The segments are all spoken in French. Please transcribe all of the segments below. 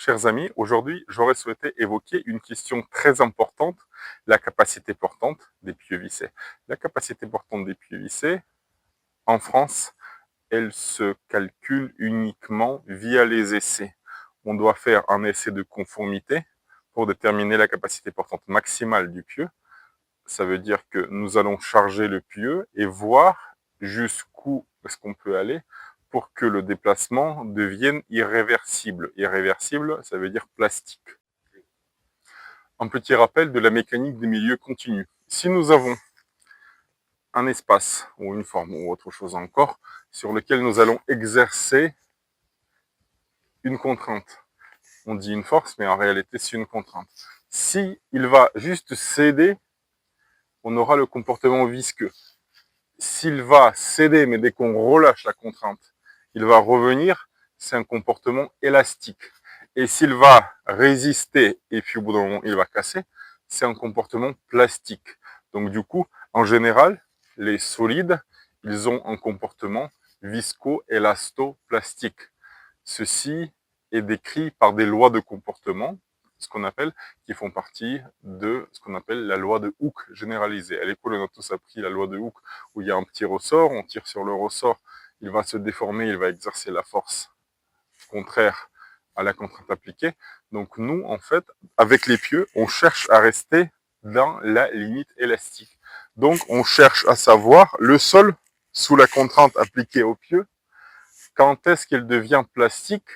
Chers amis, aujourd'hui, j'aurais souhaité évoquer une question très importante, la capacité portante des pieux vissés. La capacité portante des pieux vissés, en France, elle se calcule uniquement via les essais. On doit faire un essai de conformité pour déterminer la capacité portante maximale du pieu. Ça veut dire que nous allons charger le pieu et voir jusqu'où est-ce qu'on peut aller pour que le déplacement devienne irréversible. Irréversible, ça veut dire plastique. Un petit rappel de la mécanique des milieux continus. Si nous avons un espace ou une forme ou autre chose encore sur lequel nous allons exercer une contrainte, on dit une force, mais en réalité c'est une contrainte. Si il va juste céder, on aura le comportement visqueux. S'il va céder, mais dès qu'on relâche la contrainte, il va revenir, c'est un comportement élastique. Et s'il va résister, et puis au bout d'un moment, il va casser, c'est un comportement plastique. Donc du coup, en général, les solides, ils ont un comportement visco-élasto-plastique. Ceci est décrit par des lois de comportement, ce qu'on appelle, qui font partie de ce qu'on appelle la loi de Hooke généralisée. À l'école, on a tous appris la loi de Hooke, où il y a un petit ressort, on tire sur le ressort, il va se déformer, il va exercer la force contraire à la contrainte appliquée. Donc nous, en fait, avec les pieux, on cherche à rester dans la limite élastique. Donc on cherche à savoir le sol sous la contrainte appliquée au pieu, quand est-ce qu'il devient plastique,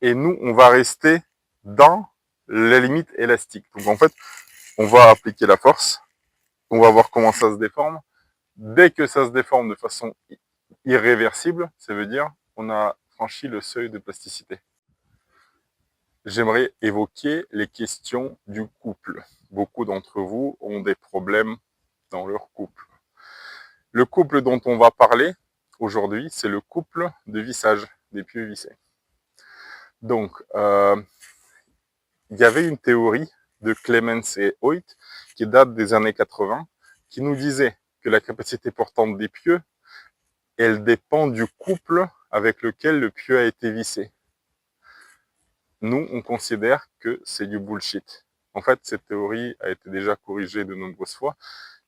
et nous, on va rester dans la limite élastique. Donc en fait, on va appliquer la force, on va voir comment ça se déforme. Dès que ça se déforme de façon irréversible, ça veut dire qu'on a franchi le seuil de plasticité. J'aimerais évoquer les questions du couple. Beaucoup d'entre vous ont des problèmes dans leur couple. Le couple dont on va parler aujourd'hui, c'est le couple de vissage, des pieux vissés. Donc, il y avait une théorie de Clemens et Hoyt qui date des années 80, qui nous disait que la capacité portante des pieux, elle dépend du couple avec lequel le pieu a été vissé. Nous, on considère que c'est du bullshit. En fait, cette théorie a été déjà corrigée de nombreuses fois.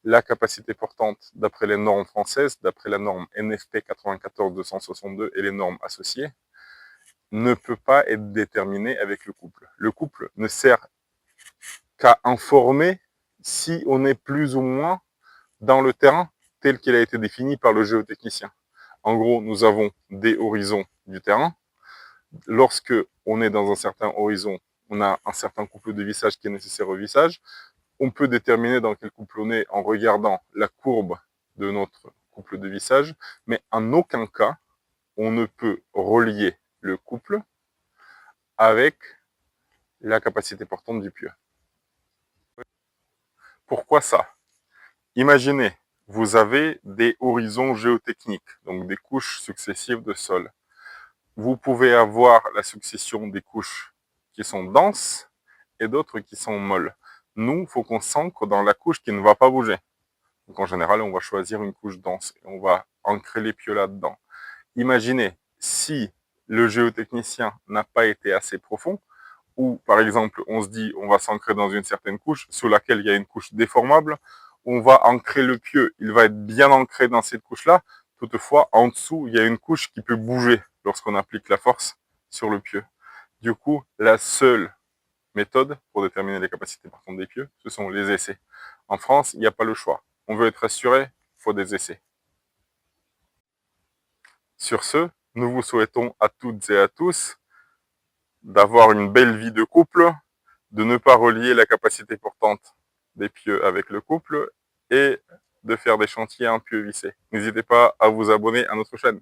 La capacité portante, d'après les normes françaises, d'après la norme NFP 94-262 et les normes associées, ne peut pas être déterminée avec le couple. Le couple ne sert qu'à informer si on est plus ou moins dans le terrain tel qu'il a été défini par le géotechnicien. En gros, nous avons des horizons du terrain. Lorsque on est dans un certain horizon, on a un certain couple de vissage qui est nécessaire au vissage. On peut déterminer dans quel couple on est en regardant la courbe de notre couple de vissage, mais en aucun cas, on ne peut relier le couple avec la capacité portante du pieu. Pourquoi ça? Imaginez, vous avez des horizons géotechniques, donc des couches successives de sol. Vous pouvez avoir la succession des couches qui sont denses et d'autres qui sont molles. Nous, il faut qu'on s'ancre dans la couche qui ne va pas bouger. Donc en général, on va choisir une couche dense et on va ancrer les pieux là-dedans. Imaginez, si le géotechnicien n'a pas été assez profond, ou par exemple, on se dit on va s'ancrer dans une certaine couche sous laquelle il y a une couche déformable, on va ancrer le pieu, il va être bien ancré dans cette couche-là. Toutefois, en dessous, il y a une couche qui peut bouger lorsqu'on applique la force sur le pieu. Du coup, la seule méthode pour déterminer les capacités portantes des pieux, ce sont les essais. En France, il n'y a pas le choix. On veut être assuré, il faut des essais. Sur ce, nous vous souhaitons à toutes et à tous d'avoir une belle vie de couple, de ne pas relier la capacité portante des pieux avec le couple et de faire des chantiers en pieux vissés. N'hésitez pas à vous abonner à notre chaîne.